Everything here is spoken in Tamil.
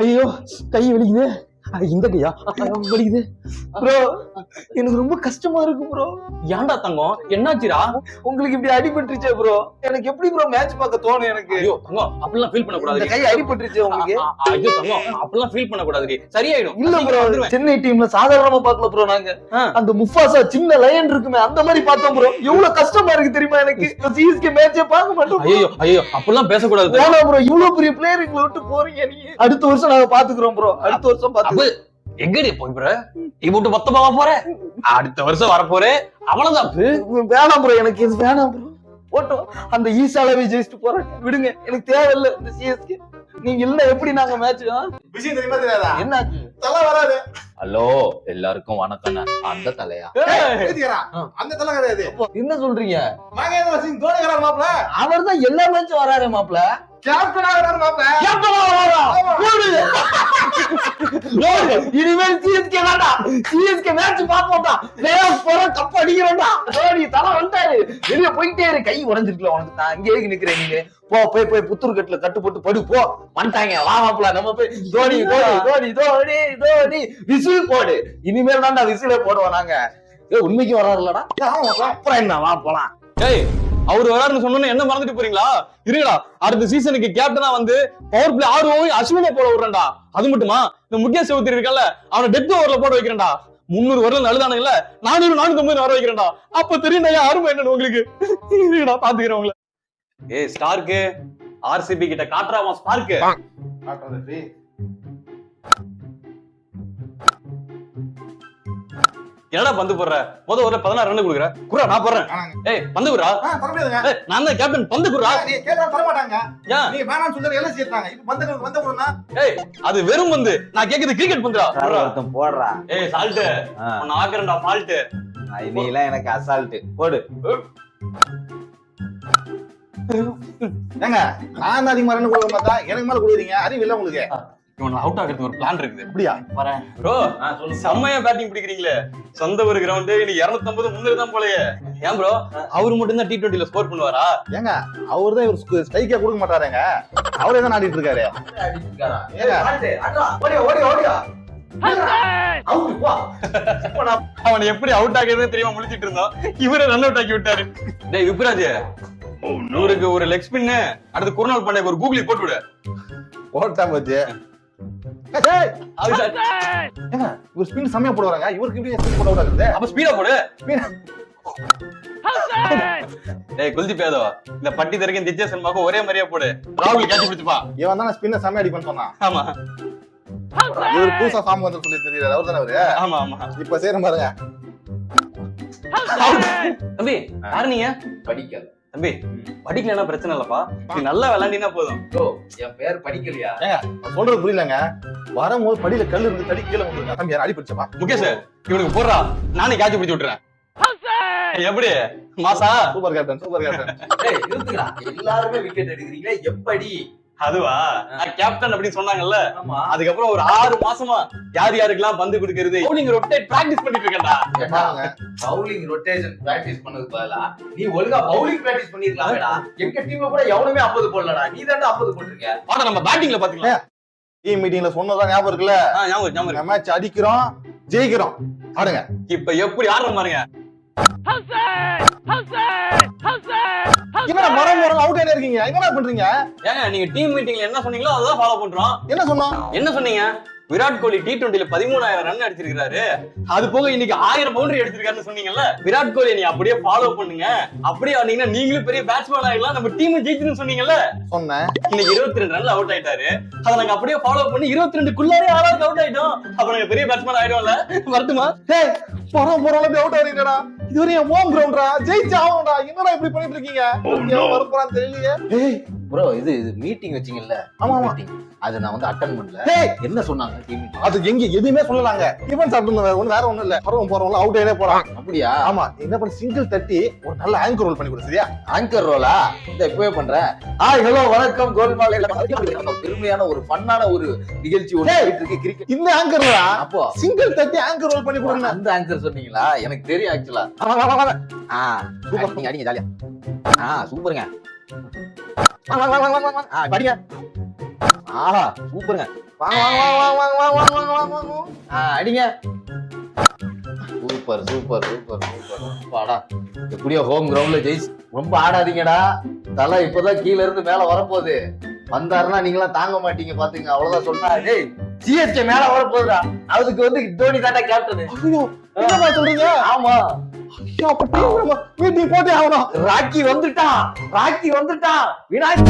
ஐயோ கை வலிக்குது. இந்த கையா வலிக்குது ப்ரோ. எனக்கு ரொம்ப கஷ்டமா இருக்கு ப்ரோ. ஏன்டா தங்கம் என்னாச்சுடா? உங்களுக்கு இப்படி அடிபட்டுருச்சே ப்ரோ. எனக்கு எப்படி ப்ரோ மேட்ச் பார்க்க தோணும் எனக்கு? ஐயோ தங்கம் அப்படிலாம் ஃபீல் பண்ண இந்த கூடாது. கை அடிபட்டுருச்சு உங்களுக்கு? ஐயோ தங்கம் அப்படிலாம் ஃபீல் பண்ண கூடாது. சரியாயிடும். இல்ல ப்ரோ, சென்னை டீம்ல சாதாரணமா பார்க்கல ப்ரோ. நாங்க அந்த முஃபாசா சின்ன லயன் இருக்குமே அந்த மாதிரி பார்த்தோம் ப்ரோ. எவ்வளவு கஷ்டமா இருக்கு தெரியுமா எனக்கு? சிஎஸ்கே மேட்சே பார்க்க மாட்டோம். ஐயோ ஐயோ அப்படிலாம் பேசக்கூடாது. ஏன்னா ப்ரோ இவ்வளவு பெரிய பிளேயர் எங்களை விட்டு போறீங்க நீங்க. அடுத்த வருஷம் நாங்க பாத்துக்கிறோம் ப்ரோ. அடுத்த வருஷம் பாத்து எங்கடி போய் ப்ரோ இவட்டு மொத்தமா போற? அடுத்த வருஷம் வர போறே அவ்வளவுதான். வேணாம் ப்ரோ, எனக்கு இது வேணாம் ப்ரோ. போட்டோம் அந்த ஈசாலவே ஜெயிச்சுட்டு போறாங்க. விடுங்க, எனக்கு தேவையில்லை இந்த சிஎஸ்கே. நீங்க இல்ல எப்படி நாங்க மேட்ச் விஷயம் தெரியுமா தெரியாதா? என்னாச்சு? தலை வராது. ஹலோ எல்லாருக்கும் வணக்கம். அந்த தலையா? அந்த தலை கிடையாது. என்ன சொல்றீங்க? மகேந்திர சிங் தோனி வராரு மாப்ள. அவர் தான் எல்லா மேட்சும் வராரு மாப்ள. கேப்டனா வராரு மாப்ள. இனிமேல் சிஎஸ்கே வேண்டாம். சிஎஸ்கே மேட்ச் பாப்போம்டா. கப் அடிக்கிறோம்டா. தோனி தலை வந்துட்டாரு. வெளிய போயிட்டே இரு. கை உடைஞ்சிருக்கல உனக்கு தான். இங்கே நிக்கிறேன் நீங்க. போ போய் போய் புத்தூர் கட்டுல கட்டு போட்டு படு போ. வந்துட்டாங்க வா மாப்ள. நம்ம போய் தோனி தோனி தோனி தோனி தோனி விசில் போடு. இனிமேல் தான்டா விசிலே போடுவோம் நாங்க. உண்மைக்கு வராருலடா. அப்புறம் என்ன, வா போலாம். ஏய் அவரு வராருன்னு சொன்னோன்னு என்ன மறந்துட்டு போறீங்களா? இருங்கடா, அடுத்த சீசனுக்கு கேப்டனா வந்து பவர் பிளே 6 ஓவர் அஸ்வினை போட விடுறேன்டா. அது மட்டுமா, இந்த முகேஷ் சௌத்ரி இருக்கல அவனை டெத் ஓவர்ல போட வைக்கிறேன்டா. 300 வரல நழுதானுங்கல்ல, 400 450 வர வைக்கிறேன்டா. அப்ப தெரியும் நான் அருமை என்னன்னு உங்களுக்கு. இருங்கடா பாத்துக்கிறேன் உங்களை. ஏய் ஸ்டார்க்கு ஆர்சிபி கிட்ட காட்டுறாமா ஸ்பார்க்கு. என்னடா பந்து போடுற? முத ஒரு 16 ரன் கொடுக்குற குறா, நான் போடுறேன். ஏய் பந்து குறா. தரமாட்டாங்க. நான் தான் கேப்டன், பந்து குறா. நீ கேட்டா தரமாட்டாங்க. ஏன் நீ வேணாம்னு சொல்லி எல்லாம் சேர்த்தாங்க. இப்ப பந்து போடுனா. ஏய் அது வெறும் பந்து, நான் கேக்குது கிரிக்கெட் பந்துடா. ஒருத்தன் போடுறா. ஏய் சால்ட் நான் ஆக்குறேன்டா ஃபால்ட். நீ எல்லாம் எனக்கு அசால்ட் போடு. ஏங்க நான் அதிகமா ரன் கொடுக்க மாட்டா, எனக்கு மேல கொடுக்குறீங்க. அறிவு இல்ல உங்களுக்கு? இவனை அவுட் ஆகிறதுக்கு ஒரு பிளான் இருக்குது. அப்படியா? வரேன் ப்ரோ. செம்மையா பேட்டிங் பிடிக்கிறீங்களே. சொந்த ஒரு கிரவுண்ட் இன்னைக்கு 250 முன்னூறு தான் போலயே. ஏன் ப்ரோ அவரு மட்டும் தான் T20ல ஸ்கோர் பண்ணுவாரா? ஏங்க அவர்தான் இவர் ஸ்ட்ரைக்கே கொடுக்க மாட்டாருங்க. அவரே தான் ஆடிட்டு இருக்காரு. அவனை எப்படி அவுட் ஆகிறதுன்னு தெரியாம முழிச்சிட்டு இருந்தோம். இவரை ரன் அவுட் ஆக்கி விட்டாரு. டேய் விப்ராஜ், நூறுக்கு ஒரு லெக் ஸ்பின், அடுத்து குர்னால் பாண்டியாக்கு ஒரு கூகுளி போட்டு விடு. போட்டா போச்சு. இவர் ஸ்பின் செம்மையா போடுவாங்க. இவருக்கு இப்படி ஸ்பின் போட விடாது. அப்ப ஸ்பீடா போடு. டேய் குல்தீப் யாதவ், இந்த பட்டி தரக்கும் திஜ்ஜா சர்மாக்கு ஒரே மாதிரியா போடு. ராகுல் கேட்ச் பிடிச்சுப்பா. இவன் தான் ஸ்பின்ன செம்மையா அடிப்பான்னு சொன்னான். ஆமா இவர் புதுசா ஃபார்ம் வந்து சொல்லி தெரியுது. அவர் தானே அவரு? ஆமா ஆமா. இப்ப சேரும் பாருங்க. தம்பி யாரு நீங்க? படிக்கல தம்பி படிக்கலன்னா பிரச்சனை இல்லப்பா, நீ நல்லா விளையாண்டினா போதும். என் பேர் படிக்கலையா? சொல்றது புரியலங்க. வரும்போது படியில கல் இருந்து தடி கீழே வந்து தம்பி அடி பிடிச்சப்பா. முகேஷ் இவனுக்கு போடுறா, நானே கேட்ச் பிடிச்சு விட்டுறேன். எப்படி மாசா? Super captain super captain. எல்லாருமே விக்கெட் எடுக்கிறீங்களா எப்படி? அதுவா, நான் கேப்டன் அப்படின்னு சொன்னாங்கல்ல. அதுக்கப்புறம் ஒரு 6 மாசமா யார் யாருக்கெல்லாம் பந்து கொடுக்கிறது பவுலிங் ரொட்டேட் பிராக்டிஸ் பண்ணிட்டு இருக்கேன்டா. பவுலிங் ரொட்டேஷன் பிராக்டிஸ் பண்ணதுக்கு பதிலா நீ ஒழுங்கா பவுலிங் பிராக்டிஸ் பண்ணிருக்கலாமேடா. எங்க டீம்ல கூட எவனுமே 50 போடலடா, நீ தான்டா 50 போட்டிருக்க. பாடா நம்ம பேட்டிங்ல பாத்தீங்களா? டீம் மீட்டிங்ல சொன்னதா ஞாபகம் இருக்குல்ல? ஞாபகம். மேட்ச் அடிக்கிறோம் ஜெயிக்கிறோம் ஆடுங்க. இப்ப எப்படி ஆடுற பாருங்க. என்ன மரம் அவுட் ஆயிட்டே இருக்கீங்க? என்ன பண்றீங்க? ஏங்க நீங்க டீம் மீட்டிங்ல என்ன சொன்னீங்களோ அதான் ஃபாலோ பண்றோம். என்ன சொன்னோம்? என்ன சொன்னீங்க? விராட் கோலி T20ல 13,000 ரன் அடிச்சிருக்காரு. அது போக இன்னைக்கு 1000 பவுண்டரி அடிச்சிருக்காருன்னு சொன்னீங்கல்ல. விராட் கோலி நீ அப்படியே ஃபாலோ பண்ணுங்க, அப்படியே ஆனீங்கன்னா நீங்களும் பெரிய பேட்ஸ்மேன் ஆயிடலாம், நம்ம டீம் ஜெயிச்சுன்னு சொன்னீங்கல்ல. சொன்னேன். இன்னைக்கு 22 ரன்ல அவுட் ஆயிட்டாரு. அத நாங்க அப்படியே ஃபாலோ பண்ணி 22க்குள்ளாரே ஆளாக்கு அவுட் ஆயிட்டோம். அப்ப நாங்க பெரிய பேட்ஸ்மேன் ஆயிடும்ல. வரட்டுமா? டேய் போறோம் அவுட் ஆறீங்கடா. இதுவரை என் ஹோம் கிரவுண்ட்ரா, ஜெயிச்சு ஆவணும்டா. என்னடா இப்படி பண்ணிட்டு இருக்கீங்க? வர போறான்னு தெரியலையே. ஏய் ப்ரோ, இது மீட்டிங் வச்சீங்கல்ல? ஆமா அது நான் வந்து அட்டெண்ட் பண்ணல. என்ன சொன்னாங்க டீம் மீட்டிங்? அது எங்க எதுவுமே சொல்லலாங்க. ஈவன் சாப்பிட்டு வேற ஒண்ணும் இல்ல. போறவங்க அவுட் ஆயிட்டே போறான். அப்படியா? ஆமா. என்ன பண்ணி சிங்கிள் தட்டி ஒரு நல்ல ஆங்கர் ரோல் பண்ணி கொடு. சரியா? ஆங்கர் ரோலா? இந்த இப்பவே பண்றேன். ஹாய் ஹலோ வணக்கம் கோல்மால். பெருமையான ஒரு ஃபன்னான ஒரு நிகழ்ச்சி ஒன்று இருக்கு கிரிக்கெட். இந்த ஆங்கர் ரோலா? அப்போ சிங்கிள் தட்டி ஆங்கர் ரோல் பண்ணி கொடுங்க. அந்த ஆங்கர் சொன்னீங்களா? எனக்கு தெரியும் ஆக்சுவலா. சூப்பர், நீங்க அடிங்க ஜாலியா. சூப்பருங்க. படிங்க. ஆஹா சூப்பருங்க. வாங்க வாங்க வாங்க வாங்க வாங்க வாங்க வாங்க வாங்க வாங்க வாங்க. அடிங்க. Super super super super. வாடா எப்படியோ ஹோம் கிரவுண்ட்ல ஜெயிச்சு. ரொம்ப ஆடாதீங்கடா, தலை இப்பதான் கீழ இருந்து மேல வரப்போகுது. வந்தாருன்னா நீங்களாம் தாங்க மாட்டீங்க பாத்துங்க. அவ்வளவுதான் சொல்றா. டேய் சிஎஸ்கே மேல வரப்போகுதுடா. அதுக்கு வந்து தோனி தாண்டா கேப்டன். ஐயோ என்னமா சொல்றீங்க? ஆமா ஐயோ அப்ப டீம் மீட்டிங் போட்டே ஆகணும். ராக்கி வந்துட்டான், ராக்கி வந்துட்டான். வினாய்